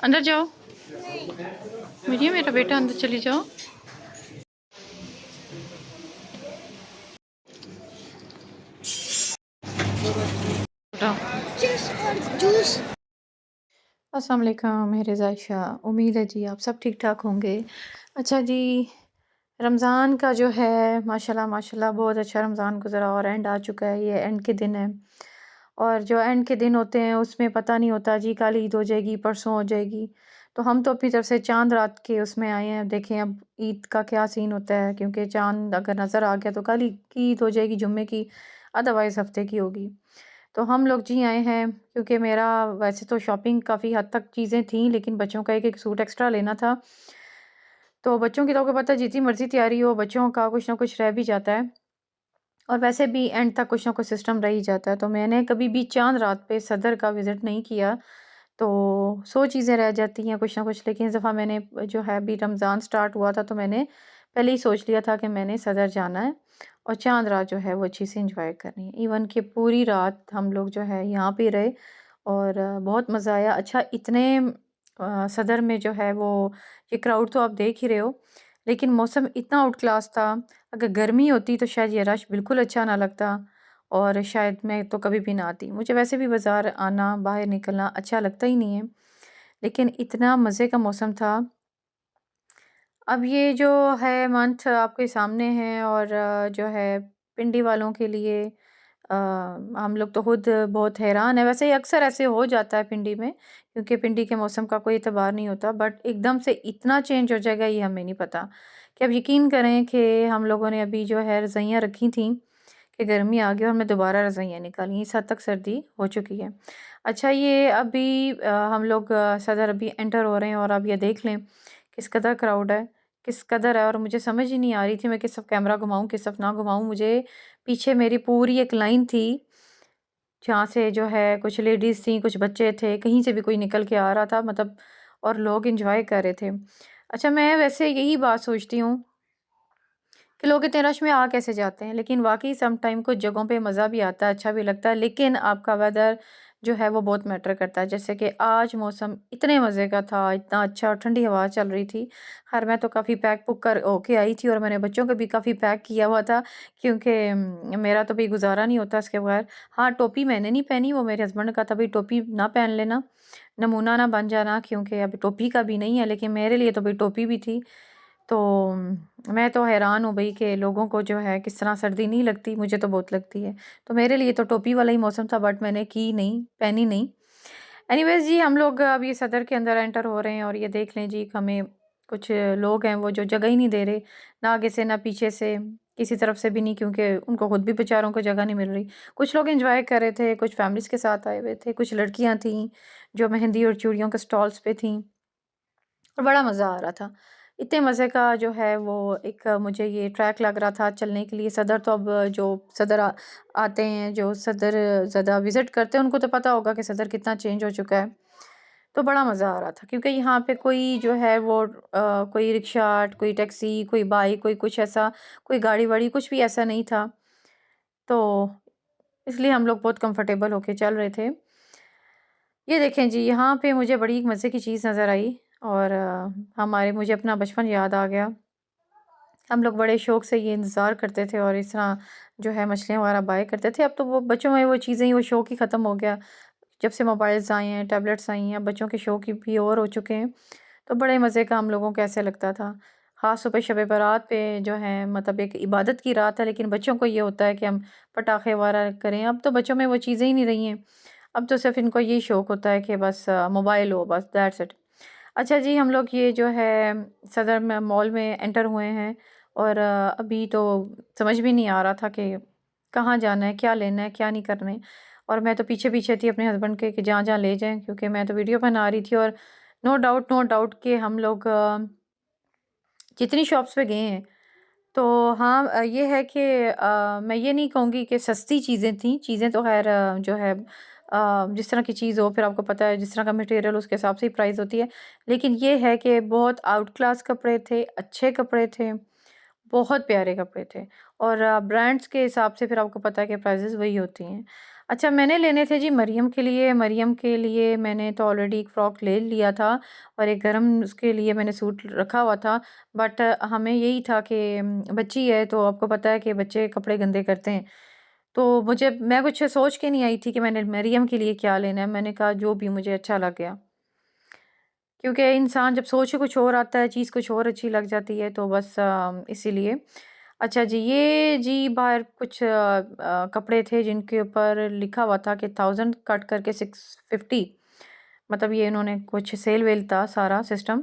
अंदर जाओ। मेरी मेरा बेटा अंदर चली जाओ। जूस और जूस। अस्सलाम वालेकुम मेरे ज़ायशा, उम्मीद है जी आप सब ठीक ठाक होंगे। अच्छा जी, रमज़ान का जो है माशाल्लाह माशाल्लाह बहुत अच्छा रमज़ान गुज़रा और एंड आ चुका है। ये एंड के दिन है और जो एंड के दिन होते हैं उसमें पता नहीं होता जी कल ईद हो जाएगी, परसों हो जाएगी। तो हम तो अपनी तरफ से चाँद रात के उसमें आए हैं। देखें अब ईद का क्या सीन होता है, क्योंकि चाँद अगर नज़र आ गया तो कल ही की ईद हो जाएगी जुम्मे की, अदरवाइज़ हफ़्ते की होगी। तो हम लोग जी आए हैं क्योंकि मेरा वैसे तो शॉपिंग काफ़ी हद तक चीज़ें थी, लेकिन बच्चों का एक-एक सूट एक्स्ट्रा लेना था। तो बच्चों की तो आपको पता है जितनी मर्ज़ी तैयारी हो, बच्चों का कुछ ना कुछ रह भी जाता है और वैसे भी एंड तक कुछ ना कुछ सिस्टम रह ही जाता है। तो मैंने कभी भी चाँद रात पे सदर का विज़िट नहीं किया, तो 100 चीज़ें रह जाती हैं कुछ ना कुछ। लेकिन इस दफ़ा मैंने जो है अभी रमज़ान स्टार्ट हुआ था तो मैंने पहले ही सोच लिया था कि मैंने सदर जाना है और चाँद रात जो है वो अच्छी से एन्जॉय करनी है। इवन कि पूरी रात हम लोग जो है यहाँ पे रहे और बहुत मज़ा आया। अच्छा इतने सदर में जो है वो ये क्राउड तो आप देख ही रहे हो, लेकिन मौसम इतना आउट क्लास था। अगर गर्मी होती तो शायद ये रश बिल्कुल अच्छा ना लगता और शायद मैं तो कभी भी ना आती। मुझे वैसे भी बाज़ार आना, बाहर निकलना अच्छा लगता ही नहीं है, लेकिन इतना मज़े का मौसम था। अब ये जो है मंथ आपके सामने है और जो है पिंडी वालों के लिए हम लोग तो खुद बहुत हैरान है। वैसे ही अक्सर ऐसे हो जाता है पिंडी में, क्योंकि पिंडी के मौसम का कोई एतबार नहीं होता, बट एकदम से इतना चेंज हो जाएगा ये हमें नहीं पता। कि अब यकीन करें कि हम लोगों ने अभी जो है रज़ाइयाँ रखी थी कि गर्मी आ गई और हमने दोबारा रज़ाइयाँ निकाली, इस हद तक सर्दी हो चुकी है। अच्छा ये अभी हम लोग सदर अभी एंटर हो रहे हैं और अब ये देख लें किस कदर क्राउड है, किस कदर है और मुझे समझ ही नहीं आ रही थी मैं किस तरफ कैमरा घुमाऊँ, किस तरफ ना घुमाऊँ। मुझे पीछे मेरी पूरी एक लाइन थी, जहाँ से जो है कुछ लेडीज़ थीं, कुछ बच्चे थे, कहीं से भी कोई निकल के आ रहा था मतलब, और लोग एन्जॉय कर रहे थे। अच्छा मैं वैसे यही बात सोचती हूँ कि लोग इतने रश में आ कैसे जाते हैं? लेकिन वाक़ई सम टाइम कुछ जगहों पे मज़ा भी आता है, अच्छा भी लगता है, लेकिन आपका वेदर जो है वो बहुत मैटर करता है। जैसे कि आज मौसम इतने मज़े का था, इतना अच्छा और ठंडी हवा चल रही थी। ख़ैर मैं तो काफ़ी पैक-पुक कर होके आई थी और मैंने बच्चों को भी काफ़ी पैक किया हुआ था, क्योंकि मेरा तो भई गुज़ारा नहीं होता इसके बगैर। हाँ, टोपी मैंने नहीं पहनी, वो मेरे हस्बैंड का था, भई टोपी ना पहन लेना, नमूना ना बन जाना, क्योंकि अभी टोपी का भी नहीं है, लेकिन मेरे लिए तो भई टोपी भी थी। तो मैं तो हैरान हूँ भई कि लोगों को जो है किस तरह सर्दी नहीं लगती, मुझे तो बहुत लगती है। तो मेरे लिए तो टोपी वाला ही मौसम था, बट मैंने की नहीं, पहनी नहीं। एनीवेज़ जी हम लोग अब ये सदर के अंदर एंटर हो रहे हैं और ये देख लें जी हमें कुछ लोग हैं वो जो जगह ही नहीं दे रहे, ना आगे से ना पीछे से, किसी तरफ से भी नहीं, क्योंकि उनको खुद भी बेचारों को जगह नहीं मिल रही। कुछ लोग एन्जॉय कर रहे थे, कुछ फैमिलीज़ के साथ आए हुए थे, कुछ लड़कियाँ थीं जो मेहंदी और चूड़ियों के स्टॉल्स पे थीं। और बड़ा मज़ा आ रहा था। इतने मज़े का जो है वो एक मुझे ये ट्रैक लग रहा था चलने के लिए। सदर तो अब जो सदर आते हैं, जो सदर ज़्यादा विज़िट करते हैं, उनको तो पता होगा कि सदर कितना चेंज हो चुका है। तो बड़ा मज़ा आ रहा था क्योंकि यहाँ पे कोई जो है वो कोई रिक्शा, कोई टैक्सी, कोई बाइक, कोई कुछ ऐसा, कोई गाड़ी-वाड़ी कुछ भी ऐसा नहीं था। तो इसलिए हम लोग बहुत कंफर्टेबल होके चल रहे थे। ये देखें जी, यहाँ पे मुझे बड़ी एक मज़े की चीज़ नज़र आई और हमारे मुझे अपना बचपन याद आ गया। हम लोग बड़े शौक से ये इंतज़ार करते थे और इस तरह जो है मछलियाँ वगैरह बाय करते थे। अब तो वो बच्चों में वो चीज़ें ही, वो शौक ही ख़त्म हो गया। जब से मोबाइल्स आए हैं, टैबलेट्स आई हैं, अब बच्चों के शौक ही भी और हो चुके हैं। तो बड़े मज़े का हम लोगों को ऐसे लगता था। ख़ास तौर पे शब बारात पे जो है मतलब एक इबादत की रात है, लेकिन बच्चों को ये होता है कि हम पटाखे वगैरह करें। अब तो बच्चों में वो चीज़ें ही नहीं रही हैं। अब तो सिर्फ़ इनको यही शौक होता है कि बस मोबाइल हो, बस दैट्स इट। अच्छा जी, हम लोग ये जो है सदर में मॉल में एंटर हुए हैं और अभी तो समझ भी नहीं आ रहा था कि कहाँ जाना है, क्या लेना है, क्या नहीं करना है। और मैं तो पीछे-पीछे थी अपने हस्बैंड के कि जहाँ-जहाँ ले जाएँ, क्योंकि मैं तो वीडियो बना रही थी और नो डाउट कि हम लोग जितनी शॉप्स पे गए हैं, तो हाँ ये है कि मैं ये नहीं कहूँगी कि सस्ती चीज़ें थीं, चीज़ें तो ख़ैर जो है जिस तरह की चीज़ हो फिर आपको पता है जिस तरह का मटेरियल उसके हिसाब से ही प्राइस होती है। लेकिन ये है कि बहुत आउट क्लास कपड़े थे, अच्छे कपड़े थे, बहुत प्यारे कपड़े थे और ब्रांड्स के हिसाब से फिर आपको पता है कि प्राइसेज़ वही होती हैं। अच्छा, मैंने लेने थे जी मरियम के लिए मैंने तो ऑलरेडी एक फ़्रॉक ले लिया था और एक गरम उसके लिए मैंने सूट रखा हुआ था। बट हमें यही था कि बच्ची है तो आपको पता है कि बच्चे कपड़े गंदे करते हैं। तो मैं कुछ सोच के नहीं आई थी कि मैंने मरियम के लिए क्या लेना है, मैंने कहा जो भी मुझे अच्छा लग गया। क्योंकि इंसान जब सोचे कुछ और आता है, चीज़ कुछ और अच्छी लग जाती है तो बस इसीलिए। अच्छा जी, ये जी बाहर कुछ कपड़े थे जिनके ऊपर लिखा हुआ था कि 1000 कट करके 650, मतलब ये इन्होंने कुछ सेल-वेल था सारा सिस्टम।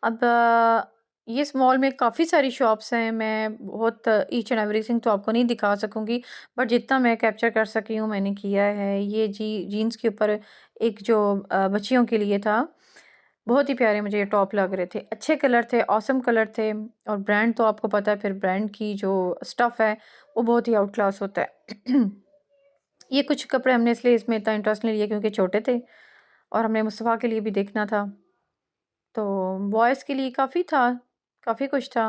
अब ये इस मॉल में काफ़ी सारी शॉप्स हैं, मैं बहुत ईच एंड एवरीथिंग तो आपको नहीं दिखा सकूँगी, बट जितना मैं कैप्चर कर सकी हूँ मैंने किया है। ये जी जीन्स के ऊपर एक जो बच्चियों के लिए था, बहुत ही प्यारे मुझे ये टॉप लग रहे थे। अच्छे कलर थे, ऑसम कलर थे और ब्रांड तो आपको पता है, फिर ब्रांड की जो स्टफ़ है, वो बहुत ही आउट क्लास होता है। ये कुछ कपड़े हमने इसलिए इसमें इतना इंटरेस्ट नहीं लिया क्योंकि छोटे थे और हमने मुस्तफ़ा के लिए भी देखना था। तो बॉयज़ के लिए काफ़ी था, काफ़ी कुछ था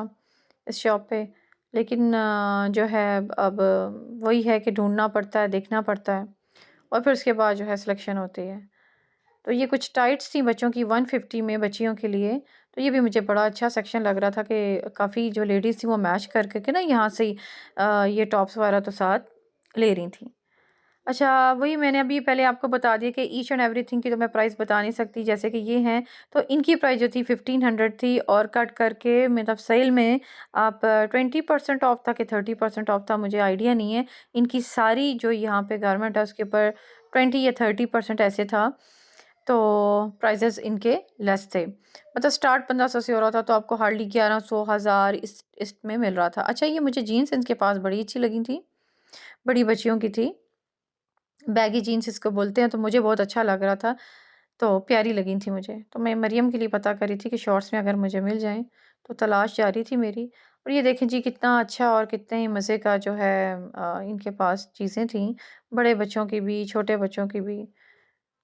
इस शॉप पे। लेकिन जो है अब वही है कि ढूँढना पड़ता है, देखना पड़ता है और फिर उसके बाद जो है सिलेक्शन होती है। तो ये कुछ टाइट्स थी बच्चों की 150 में बच्चियों के लिए, तो ये भी मुझे बड़ा अच्छा सेक्शन लग रहा था कि काफ़ी जो लेडीज़ थी वो मैच कर कर के ना यहाँ से ही ये टॉप्स वगैरह तो साथ ले रही थी। अच्छा, वही मैंने अभी पहले आपको बता दिया कि ईच एंड एवरीथिंग की तो मैं प्राइस बता नहीं सकती, जैसे कि ये हैं, तो इनकी प्राइस जो थी 1500 थी और कट करके मतलब सेल में आप 20% ऑफ था कि 30% ऑफ था, मुझे आइडिया नहीं है। इनकी सारी जो यहाँ पे गारमेंट है उसके ऊपर 20 या 30% ऐसे था, तो प्राइसेस इनके लेस थे। मतलब स्टार्ट 1500 से हो रहा था, तो आपको हार्डली 1100 1000 इस इसमें मिल रहा था। अच्छा, ये मुझे जीन्स इनके पास बड़ी अच्छी लगी थी, बड़ी बच्चियों की थी। बैगी जीन्स इसको बोलते हैं, तो मुझे बहुत अच्छा लग रहा था, तो प्यारी लगी थी मुझे। तो मैं मरियम के लिए पता कर रही थी कि शॉर्ट्स में अगर मुझे मिल जाएँ, तो तलाश जारी थी मेरी। और ये देखें जी कितना अच्छा और कितने ही मज़े का जो है इनके पास चीज़ें थीं, बड़े बच्चों की भी, छोटे बच्चों की भी।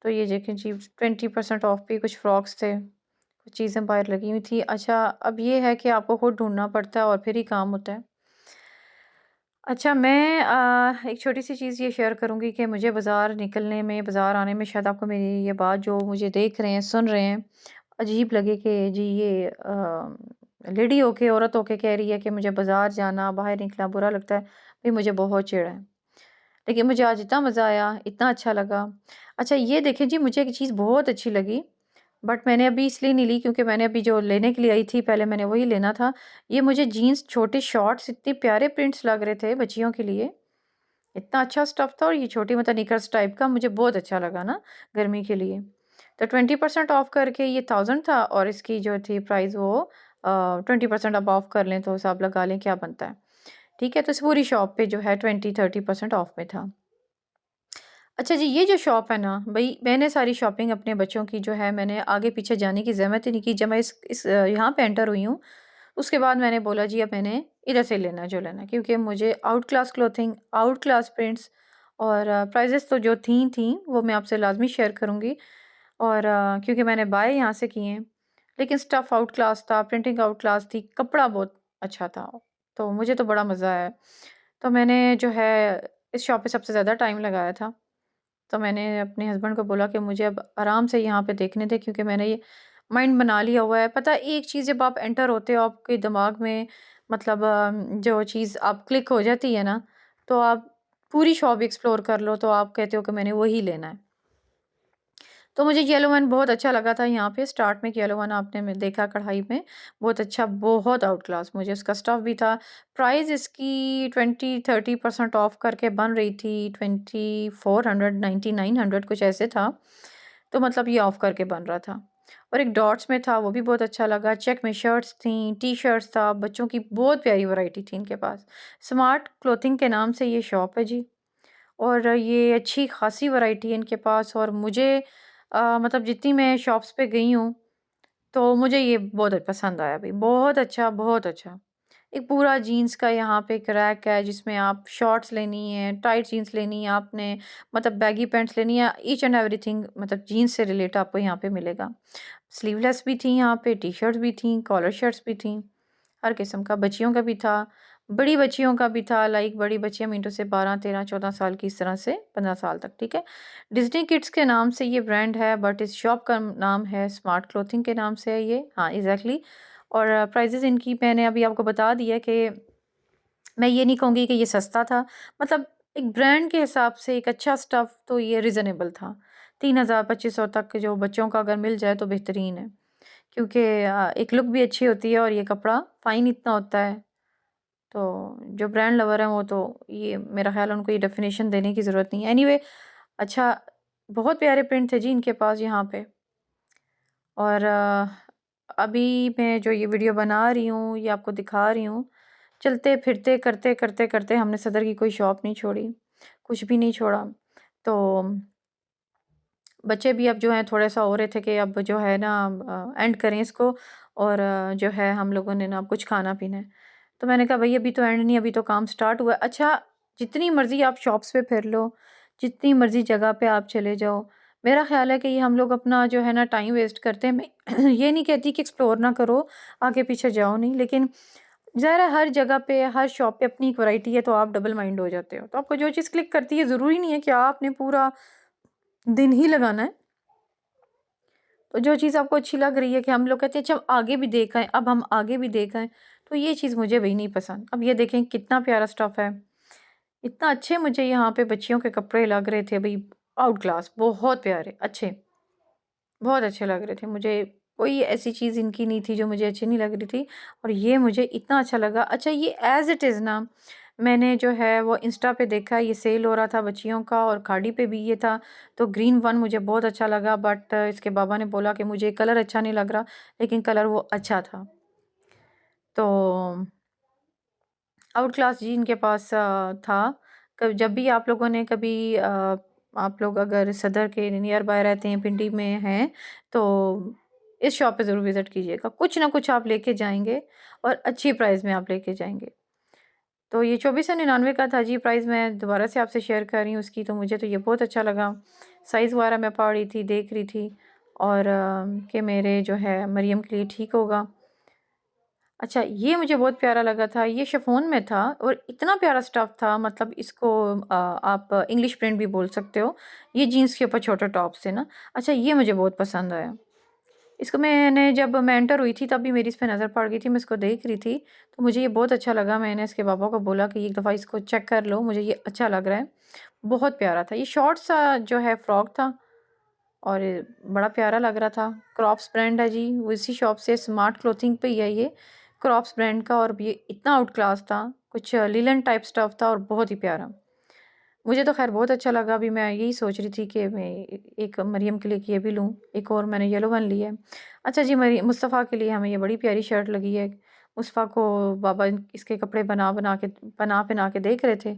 तो ये देखें जी 20% ऑफ पे कुछ फ्रॉक्स थे, कुछ चीज़ें बाहर लगी हुई थी। अच्छा, अब ये है कि आपको खुद ढूँढना पड़ता है और फिर ही काम होता है। अच्छा, मैं एक छोटी-सी चीज़ ये शेयर करूँगी कि मुझे बाज़ार निकलने में, बाज़ार आने में शायद आपको मेरी ये बात जो मुझे देख रहे हैं, सुन रहे हैं, अजीब लगे कि जी ये लेडी होके, औरत होके कह रही है कि मुझे बाज़ार जाना, बाहर निकलना बुरा लगता है। भई मुझे बहुत चिढ़ है। लेकिन मुझे आज इतना मज़ा आया, इतना अच्छा लगा। अच्छा, ये देखें जी मुझे एक चीज़ बहुत अच्छी लगी, बट मैंने अभी इसलिए नहीं ली क्योंकि मैंने अभी जो लेने के लिए आई थी पहले मैंने वही लेना था। ये मुझे जीन्स छोटे शॉर्ट्स इतने प्यारे प्रिंट्स लग रहे थे बच्चियों के लिए। इतना अच्छा स्टफ़ था और ये छोटी मतलब निकर्स टाइप का मुझे बहुत अच्छा लगा ना गर्मी के लिए। तो 20% ऑफ करके ये 1000 था और इसकी जो थी प्राइस वो 20% अब ऑफ कर लें तो हिसाब लगा लें क्या बनता है। ठीक है? तो इस पूरी शॉप पे जो है 20-30% ऑफ में था। अच्छा जी, ये जो शॉप है ना, भई मैंने सारी शॉपिंग अपने बच्चों की जो है मैंने आगे-पीछे जाने की ज़हमत ही नहीं की। जब मैं यहाँ पे एंटर हुई हूँ, उसके बाद मैंने बोला जी अब मैंने इधर से लेना है जो लेना है। क्योंकि मुझे out class clothing, out class prints और प्राइसेस तो जो थी वो मैं आपसे लाज़मी शेयर करूँगी। और क्योंकि मैंने बाय यहाँ से किए हैं। लेकिन स्टफ़ आउट क्लास था, प्रिंटिंग आउट क्लास थी, कपड़ा बहुत अच्छा था। तो मुझे तो बड़ा मज़ा आया। तो मैंने जो है इस शॉप पे सबसे ज़्यादा टाइम लगाया था। तो मैंने अपने हस्बैंड को बोला कि मुझे अब आराम से यहाँ पे देखने दें क्योंकि मैंने ये माइंड बना लिया हुआ है। पता है एक चीज़ जब आप एंटर होते हो आपके दिमाग में मतलब जो चीज़ आप क्लिक हो जाती है ना, तो आप पूरी शॉप एक्सप्लोर कर लो तो आप कहते हो कि मैंने वही लेना है। तो मुझे येलो वन बहुत अच्छा लगा था यहाँ पे स्टार्ट में येलो वन आपने में देखा कढ़ाई में, बहुत अच्छा, बहुत आउट क्लास मुझे उसका स्टफ़ भी था। प्राइस इसकी 20-30% ऑफ करके बन रही थी 2400 9900 कुछ ऐसे था। तो मतलब ये ऑफ करके बन रहा था। और एक डॉट्स में था वो भी बहुत अच्छा लगा, चेक में शर्ट्स थी, टी-शर्ट्स था, बच्चों की बहुत प्यारी वैरायटी थी इनके पास। स्मार्ट क्लॉथिंग के नाम से ये शॉप है जी। और ये अच्छी खासी वैरायटी है इनके पास और मुझे मतलब जितनी मैं शॉप्स पे गई हूँ, तो मुझे ये बहुत पसंद आया भई, बहुत अच्छा, बहुत अच्छा। एक पूरा जीन्स का यहाँ पे एक रैक है जिसमें आप शॉर्ट्स लेनी है, टाइट जीन्स लेनी है आपने, मतलब बैगी पैंट्स लेनी है, ईच एंड एवरीथिंग मतलब जीन्स से रिलेट आपको यहाँ पे मिलेगा। स्लीवलेस भी थी यहाँ पे, टी-शर्ट्स भी थी, कॉलर शर्ट्स भी थी, हर किस्म का, बच्चियों का भी था। बड़ी बच्चियों का भी था, लाइक बड़ी बच्चियाँ मीन टू से 12, 13, 14 साल की, इस तरह से 15 साल तक, ठीक है। डिज़्नी किड्स के नाम से ये ब्रांड है, बट इस शॉप का नाम है स्मार्ट क्लॉथिंग के नाम से है ये। हाँ, एग्ज़ैक्टली। और प्राइसेज़ इनकी मैंने अभी आपको बता दिया कि मैं ये नहीं कहूँगी कि ये सस्ता था, मतलब एक ब्रांड के हिसाब से एक अच्छा स्टफ़ तो ये रीज़नेबल था। 3000 2500 तक जो बच्चों का अगर मिल जाए तो बेहतरीन है। क्योंकि एक लुक भी अच्छी होती है और ये कपड़ा फ़ाइन इतना होता है। तो जो ब्रांड लवर हैं वो तो ये मेरा ख़्याल है उनको ये डेफ़िनेशन देने की ज़रूरत नहीं है। एनीवे अच्छा, बहुत प्यारे प्रिंट थे जी इनके पास यहाँ पे। और अभी मैं जो ये वीडियो बना रही हूँ, ये आपको दिखा रही हूँ, चलते-फिरते, करते-करते हमने सदर की कोई शॉप नहीं छोड़ी, कुछ भी नहीं छोड़ा। तो बच्चे भी अब जो हैं थोड़ा-सा हो रहे थे कि अब जो है ना एंड करें इसको, और जो है हम लोगों ने ना कुछ खाना-पीना है। तो मैंने कहा भई अभी तो एंड नहीं, अभी तो काम स्टार्ट हुआ है। अच्छा, जितनी मर्ज़ी आप शॉप्स पे फिर लो, जितनी मर्ज़ी जगह पे आप चले जाओ, मेरा ख़्याल है कि ये हम लोग अपना जो है ना टाइम वेस्ट करते हैं। मैं ये नहीं कहती कि एक्सप्लोर ना करो, आगे-पीछे जाओ नहीं, लेकिन ज़ाहिर है हर जगह पे, हर शॉप पे अपनी एक वैरायटी है, तो आप डबल माइंड हो जाते हो। तो आपको जो चीज़ क्लिक करती है, ज़रूरी नहीं है कि आपने पूरा दिन ही लगाना है। तो जो चीज़ आपको अच्छी लग रही है कि हम लोग कहते हैं अच्छा आगे भी देख आएँ, अब हम आगे भी देख आएँ, तो ये चीज़ मुझे वही नहीं पसंद। अब ये देखें कितना प्यारा स्टफ़ है, इतना अच्छे मुझे यहाँ पे बच्चियों के कपड़े लग रहे थे भई, आउट क्लास, बहुत प्यारे, अच्छे, बहुत अच्छे लग रहे थे। मुझे कोई ऐसी चीज़ इनकी नहीं थी जो मुझे अच्छी नहीं लग रही थी, और ये मुझे इतना अच्छा लगा। अच्छा, ये ऐज़ इट इज़ ना, मैंने जो है वो इंस्टा पे देखा, ये सेल हो रहा था बच्चियों का और खाड़ी पे भी ये था, तो ग्रीन वन मुझे बहुत अच्छा लगा, बट इसके बाबा ने बोला कि मुझे कलर अच्छा नहीं लग रहा, लेकिन कलर वो अच्छा था। तो आउट क्लास जी इनके पास था। जब भी आप लोगों ने कभी आप लोग अगर सदर के नियर बाय रहते हैं, पिंडी में हैं, तो इस शॉप पे ज़रूर विज़िट कीजिएगा। कुछ ना कुछ आप लेके जाएँगे और अच्छी प्राइस में आप लेके जाएँगे। तो ये 2499 का था जी प्राइस, मैं दोबारा से आपसे शेयर कर रही हूँ उसकी, तो मुझे तो ये बहुत अच्छा लगा। साइज़ वगैरह मैं पढ़ रही थी, देख रही थी, और कि मेरे जो है मरियम के लिए ठीक होगा। अच्छा, ये मुझे बहुत प्यारा लगा था, ये शिफॉन में था और इतना प्यारा स्टफ़ था, मतलब इसको आप इंग्लिश प्रिंट भी बोल सकते हो। ये जीन्स के ऊपर छोटे टॉप से ना, अच्छा ये मुझे बहुत पसंद आया। इसको मैंने जब मैं एंटर हुई थी तब भी मेरी इस पे नज़र पड़ गई थी, मैं इसको देख रही थी, तो मुझे ये बहुत अच्छा लगा। मैंने इसके पापा को बोला कि एक दफ़ा इसको चेक कर लो, मुझे ये अच्छा लग रहा है। बहुत प्यारा था, ये शॉर्ट सा जो है फ्रॉक था और बड़ा प्यारा लग रहा था। क्रॉप्स ब्रांड है जी, वो इसी शॉप से स्मार्ट क्लॉथिंग पे ही है ये, क्रॉप्स ब्रांड का, और ये इतना आउट क्लास था, कुछ लिनन टाइप स्टफ था और बहुत ही प्यारा। मुझे तो ख़ैर बहुत अच्छा लगा, अभी मैं यही सोच रही थी कि मैं एक मरियम के लिए कि ये भी लूँ, एक और मैंने येलो वन ली है। अच्छा जी, मरी मुस्तफ़ा के लिए हमें ये बड़ी प्यारी शर्ट लगी है। मुस्तफ़ा को बाबा इसके कपड़े बना के देख रहे थे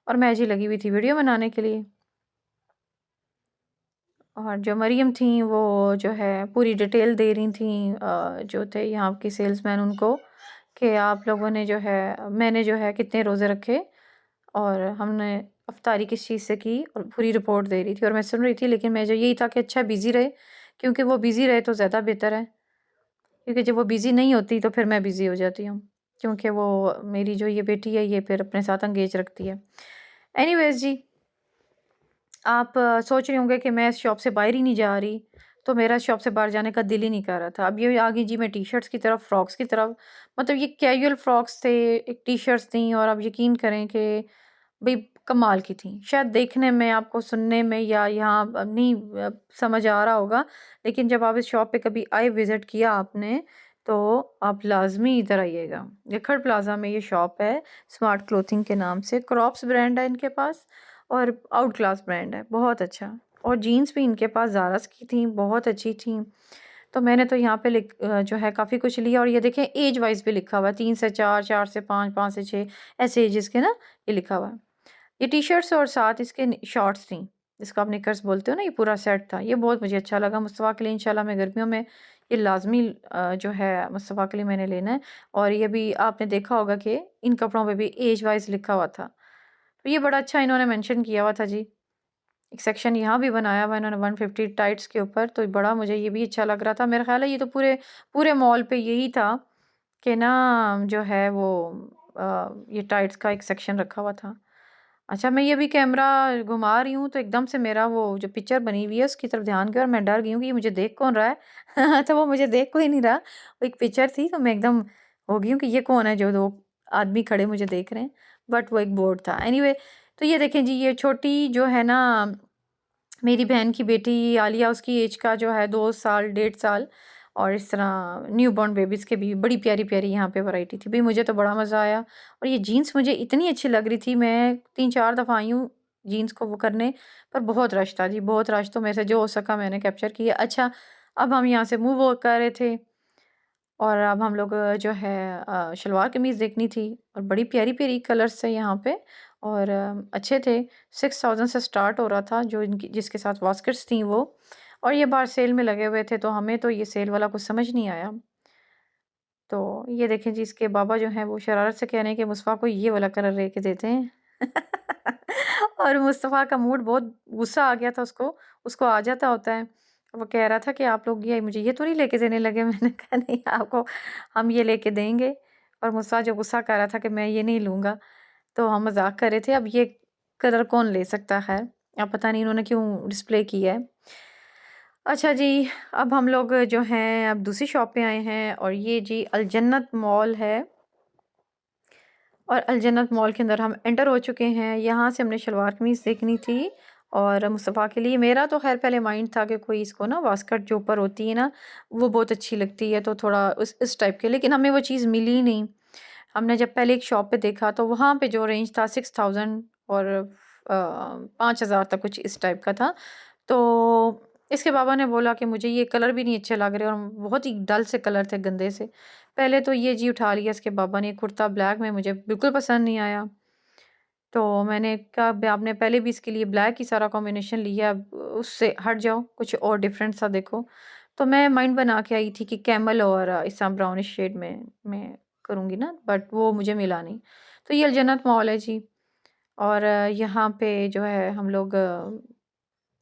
और मैं जी लगी हुई थी वीडियो बनाने के लिए। और जो मरियम थी वो जो है पूरी डिटेल दे रही थी, जो थे यहाँ के सेल्समैन उनको, कि आप लोगों ने जो है, मैंने जो है कितने रोज़े रखे और हमने अफ्तारी किस चीज़ से की, और पूरी रिपोर्ट दे रही थी और मैं सुन रही थी, लेकिन मैं जो यही था कि अच्छा बिज़ी रहे, क्योंकि वो बिज़ी रहे तो ज़्यादा बेहतर है, क्योंकि जब वो बिज़ी नहीं होती तो फिर मैं बिज़ी हो जाती हूँ, क्योंकि वो मेरी जो ये बेटी है ये फिर अपने साथ एंगेज रखती है। एनीवेज़ जी, आप सोच रहे होंगे कि मैं इस शॉप से बाहर ही नहीं जा रही, तो मेरा शॉप से बाहर जाने का दिल ही नहीं कर रहा था। अब ये आ गई जी मैं टी-शर्ट्स की तरफ, फ्रॉक्स की तरफ। मतलब ये कैजुअल फ्रॉक्स थे, एक टी-शर्ट्स थी, और आप यकीन करें कि भई कमाल की थी। शायद देखने में, आपको सुनने में या यहाँ नहीं समझ आ रहा होगा, लेकिन जब आप इस शॉप पे कभी आए, विज़िट किया आपने, तो आप लाज़मी इधर आइएगा। खड़ प्लाज़ा में ये शॉप है, स्मार्ट क्लॉथिंग के नाम से। क्रॉप्स ब्रांड है इनके पास और आउट क्लास ब्रांड है, बहुत अच्छा। और जीन्स भी इनके पास ज़ारास की थी, बहुत अच्छी थी। तो मैंने तो यहाँ पे जो है काफ़ी कुछ लिया, और ये देखें एज वाइज़ भी लिखा हुआ है, 3 से 4, 4 से 5, 5 से 6, ऐसे एजेस के ना ये लिखा हुआ है। ये टी-शर्ट्स और साथ इसके शॉर्ट्स थी, जिसको आप निकर्स बोलते हो ना, ये पूरा सेट था। ये बहुत मुझे अच्छा लगा। मुस्तफ़ा के लिए इंशाल्लाह मैं गर्मियों में ये लाज़मी जो है मुस्तफ़ा के लिए मैंने लेना है। और ये भी आपने देखा होगा कि इन कपड़ों पे भी एज वाइज़ लिखा हुआ था। तो ये बड़ा अच्छा इन्होंने मेंशन किया हुआ था जी। एक सेक्शन यहाँ भी बनाया हुआ इन्होंने 150 टाइट्स के ऊपर, तो बड़ा मुझे ये भी अच्छा लग रहा था। मेरा ख़्याल है ये तो पूरे पूरे मॉल पे यही था कि ना, जो है वो ये टाइट्स का एक सेक्शन रखा हुआ था। अच्छा, मैं ये भी कैमरा घुमा रही हूँ तो एकदम से मेरा वो जो पिक्चर बनी हुई है उसकी तरफ ध्यान गया और मैं डर गई हूँ कि ये मुझे देख कौन रहा है। तो वो मुझे देख कोई नहीं रहा, वो एक पिक्चर थी तो मैं एकदम हो गई हूँ कि ये कौन है जो 2 आदमी खड़े मुझे देख रहे हैं, बट वो एक बोर्ड था। एनीवे, तो ये देखें जी, ये छोटी जो है ना मेरी बहन की बेटी आलिया, उसकी एज का जो है 2 साल, 1.5 साल, और इस तरह न्यूबॉर्न बेबीज़ के भी बड़ी प्यारी-प्यारी यहाँ पे वैरायटी थी। भई मुझे तो बड़ा मज़ा आया और ये जीन्स मुझे इतनी अच्छी लग रही थी, मैं 3-4 दफ़ा आई हूँ जीन्स को वो करने, पर बहुत रश था जी, बहुत रश, तो मेरे से जो हो सका मैंने कैप्चर किया। अच्छा, अब हम यहाँ से मूव कर रहे थे और अब हम लोग जो है शलवार कमीज़ देखनी थी और बड़ी प्यारी-प्यारी कलर्स थे यहाँ पे और अच्छे थे। 6000 से स्टार्ट हो रहा था जो इनकी जिसके साथ बास्केट्स थी वो, और ये बाहर सेल में लगे हुए थे तो हमें तो ये सेल वाला कुछ समझ नहीं आया। तो ये देखें जी, इसके बाबा जो हैं वो शरारत से कह रहे हैं कि मुस्तफ़ा को ये वाला कलर लेके देते हैं। और मुस्तफ़ा का मूड बहुत गुस्सा आ गया था उसको, उसको आ जाता होता है। वो कह रहा था कि आप लोग ये मुझे ये तो नहीं लेके देने लगे। मैंने कहा नहीं, आपको हम ये लेके देंगे। और मुस्तफ़ा जो गुस्सा कर रहा था कि मैं ये नहीं लूँगा, तो हम मज़ाक कर रहे थे। अब ये कलर कौन ले सकता है? अब पता नहीं इन्होंने क्यों डिस्प्ले किया है। अच्छा जी, अब हम लोग जो हैं अब दूसरी शॉप पे आए हैं और ये जी अल-जन्नत मॉल है और अल-जन्नत मॉल के अंदर हम एंटर हो चुके हैं। यहाँ से हमने शलवार कमीज़ देखनी थी और मुस्तफ़ा के लिए। मेरा तो ख़ैर पहले माइंड था कि कोई इसको ना वास्कट जो ऊपर होती है ना, वो बहुत अच्छी लगती है, तो थोड़ा उस इस टाइप के, लेकिन हमें वो चीज़ मिली ही नहीं। हमने जब पहले एक शॉप पे देखा तो वहाँ पे जो रेंज था 6000 और 5000 तक कुछ इस टाइप का था। तो इसके बाबा ने बोला कि मुझे ये कलर भी नहीं अच्छे लग रहे और बहुत ही डल से कलर थे, गंदे से। पहले तो ये जी उठा लिया इसके बाबा ने, कुर्ता ब्लैक में मुझे बिल्कुल पसंद नहीं आया। तो मैंने कहा ब आपने पहले भी इसके लिए ब्लैक ही सारा कॉम्बिनेशन लिया, अब उससे हट जाओ, कुछ और डिफरेंट सा देखो। तो मैं माइंड बना के आई थी कि कैमल और इस तरह ब्राउनिश शेड में मैं करूँगी ना, बट वो मुझे मिला नहीं। तो ये अल-जन्नत मॉल है जी और यहाँ पे जो है हम लोग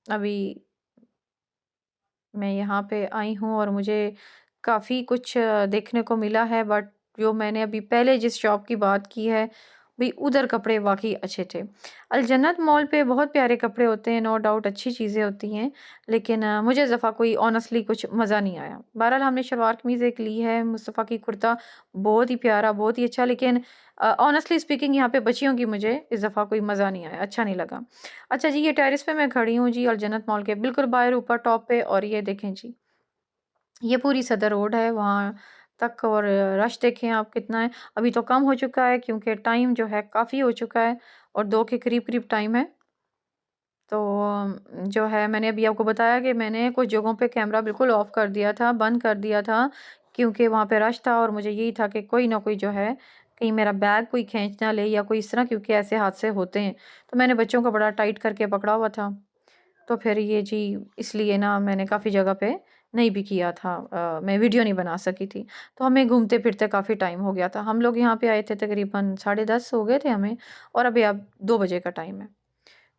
अभी मैं यहाँ पे आई हूँ और मुझे काफ़ी कुछ देखने को मिला है, बट जो मैंने अभी पहले जिस शॉप की बात की है, भी उधर कपड़े वाक़ई अच्छे थे। अल-जन्नत मॉल पे बहुत प्यारे कपड़े होते हैं, नो डाउट अच्छी चीज़ें होती हैं, लेकिन मुझे इस दफ़ा कोई ऑनेस्टली कुछ मज़ा नहीं आया। बहरहाल हमने शलवार कमीज़ एक ली है, मुस्तफ़ा की कुर्ता बहुत ही प्यारा, बहुत ही अच्छा, लेकिन ऑनेस्टली स्पीकिंग यहाँ पे बच्चियों की मुझे इस दफ़ा कोई मज़ा नहीं आया, अच्छा नहीं लगा। अच्छा जी, ये टेरेस पे मैं खड़ी हूँ जी अल-जन्नत मॉल के बिल्कुल बाहर ऊपर टॉप पे, और ये देखें जी, ये पूरी सदर रोड है वहाँ तक, और रश देखें आप कितना है। अभी तो कम हो चुका है क्योंकि टाइम जो है काफ़ी हो चुका है और 2 के करीब-करीब टाइम है। तो जो है मैंने अभी आपको बताया कि मैंने कुछ जगहों पे कैमरा बिल्कुल ऑफ कर दिया था, बंद कर दिया था, क्योंकि वहाँ पे रश था और मुझे यही था कि कोई ना कोई जो है, कहीं मेरा बैग कोई खींच ना ले या कोई इस तरह, क्योंकि ऐसे हादसे होते हैं। तो मैंने बच्चों को बड़ा टाइट करके पकड़ा हुआ था। तो फिर ये जी, इसलिए ना मैंने काफ़ी जगह पे नहीं भी किया था, मैं वीडियो नहीं बना सकी थी। तो हमें घूमते-फिरते काफ़ी टाइम हो गया था। हम लोग यहाँ पे आए थे तकरीबन 10:30 हो गए थे हमें, और अभी अब 2 बजे का टाइम है।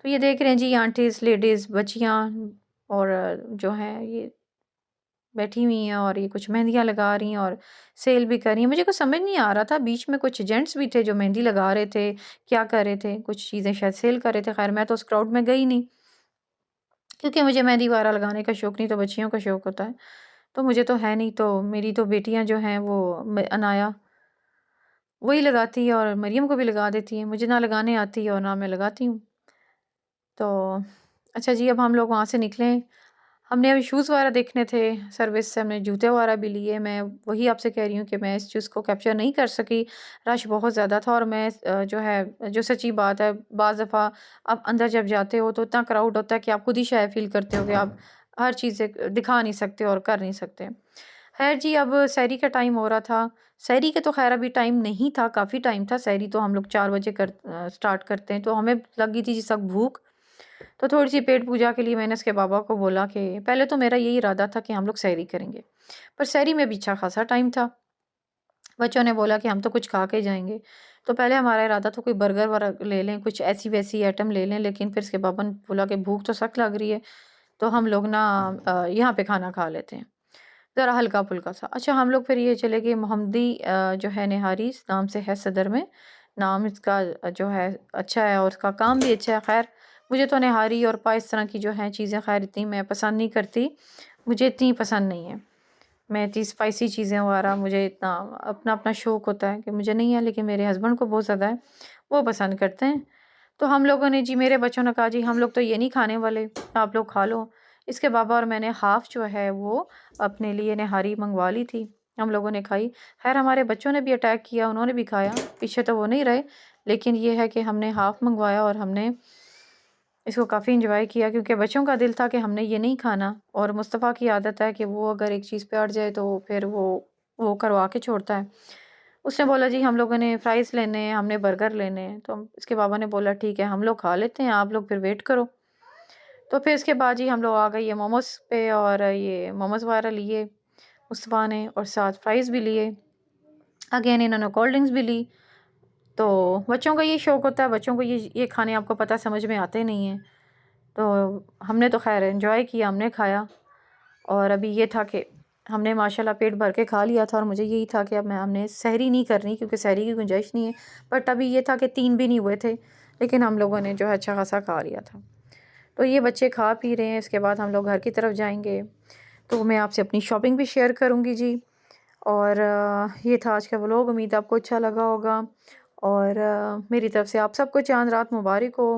तो ये देख रहे हैं जी, आंटीज़, लेडीज़, बच्चियाँ और जो हैं ये बैठी हुई हैं और ये कुछ मेहंदियाँ लगा रही हैं और सेल भी कर रही हैं। मुझे कुछ समझ नहीं आ रहा था, बीच में कुछ जेंट्स भी थे जो मेहंदी लगा रहे थे, क्या कर रहे थे, कुछ चीज़ें शायद सेल कर रहे थे। ख़ैर मैं तो उस क्राउड में गई नहीं, क्योंकि मुझे मेहंदी वगैरह लगाने का शौक नहीं, तो बच्चियों का शौक होता है। तो मुझे तो है नहीं, तो मेरी तो बेटियाँ जो हैं वो अनाया वही लगाती है और मरियम को भी लगा देती हैं। मुझे ना लगाने आती है और ना मैं लगाती हूँ। तो अच्छा जी, अब हम लोग वहाँ से निकले। हमने अभी शूज़ वगैरह देखने थे, सर्विस से हमने जूते वगैरह भी लिए। मैं वही आपसे कह रही हूँ कि मैं इस चीज़ को कैप्चर नहीं कर सकी, रश बहुत ज़्यादा था और मैं जो है, जो सच्ची बात है, बाज़ दफ़ा आप अंदर जब जाते हो तो इतना क्राउड होता है कि आप खुद ही शाय फ़ील करते हो कि आप हर चीज़ें दिखा नहीं सकते और कर नहीं सकते। ख़ैर जी, अब सहरी का टाइम हो रहा था। सहरी का तो ख़ैर अभी टाइम नहीं था, काफ़ी टाइम था। सहरी तो हम लोग 4 बजे स्टार्ट करते हैं, तो हमें लगी थी जी सख्त भूख। तो थोड़ी-सी पेट पूजा के लिए मैंने उसके बाबा को बोला कि पहले तो मेरा यही इरादा था कि हम लोग सहरी करेंगे। पर सहरी में भी अच्छा खासा टाइम था। बच्चों ने बोला कि हम तो कुछ खा के जाएँगे। तो पहले हमारा इरादा था कोई बर्गर वगैरह ले लें, कुछ ऐसी-वैसी आइटम ले लें, लेकिन फिर उसके पापा ने बोला कि भूख तो सख्त लग रही है, तो हम लोग ना यहाँ पे खाना खा लेते हैं। ज़रा हल्का-फुल्का सा। अच्छा हम लोग फिर ये चले गए मोहम्मदी जो है निहारी इस नाम से है सदर में। नाम इसका जो है अच्छा है और उसका काम भी अच्छा है। ख़ैर मुझे तो निहारी और पाए इस तरह की जो हैं चीज़ें ख़ैर इतनी मैं पसंद नहीं करती। मुझे इतनी पसंद नहीं है। मैं इतनी स्पाइसी चीज़ें वगैरह मुझे इतना अपना-अपना शौक होता है कि मुझे नहीं है, लेकिन मेरे हस्बैंड को बहुत ज़्यादा है, वो पसंद करते हैं। तो हम लोगों ने जी मेरे बच्चों ने कहा जी हम लोग तो ये नहीं खाने वाले, आप लोग खा लो। इसके बाबा और मैंने हाफ़ जो है वो अपने लिए निहारी मँगवा ली थी। हम लोगों ने खाई। ख़ैर हमारे बच्चों ने भी अटैक किया, उन्होंने भी खाया, पीछे तो वो नहीं रहे। लेकिन ये है कि हमने हाफ़ मँगवाया और हमने इसको काफ़ी एन्जॉय किया क्योंकि बच्चों का दिल था कि हमने ये नहीं खाना और मुस्तफ़ा की आदत है कि वो अगर एक चीज़ पे अड़ जाए तो फिर वो करवा के छोड़ता है। उसने बोला जी हम लोगों ने फ्राइज़ लेने हैं, हमने बर्गर लेने हैं, तो इसके बाबा ने बोला ठीक है हम लोग खा लेते हैं, आप लोग फिर वेट करो। तो फिर इसके बाद जी हम लोग आ गए ये मोमोज़ पे और ये मोमोज़ वगैरह लिए मुस्तफ़ा ने और साथ फ्राइज़ भी लिए। अगेन इन्होंने कोल्ड ड्रिंक्स भी ली। तो बच्चों का ये शौक होता है, बच्चों को ये खाने आपको पता है समझ में आते नहीं हैं। तो हमने तो ख़ैर एन्जॉय किया, हमने खाया और अभी ये था कि हमने माशाल्लाह पेट भर के खा लिया था और मुझे यही था कि अब हमने सहरी नहीं करनी क्योंकि सहरी की गुंजाइश नहीं है। बट अभी ये था कि 3 भी नहीं हुए थे, लेकिन हम लोगों ने जो है अच्छा खासा खा लिया था। तो ये बच्चे खा पी रहे हैं, इसके बाद हम लोग घर की तरफ जाएँगे। तो मैं आपसे अपनी शॉपिंग भी शेयर करूँगी जी। और ये था आज का व्लॉग, उम्मीद आपको अच्छा लगा होगा और मेरी तरफ से आप सबको चाँद रात मुबारक हो।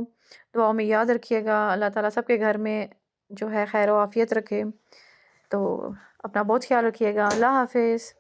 दुआओं में याद रखिएगा, अल्लाह ताला सबके घर में जो है खैर व आफ़ियत रखे। तो अपना बहुत ख़्याल रखिएगा। अल्लाह हाफ़िज़।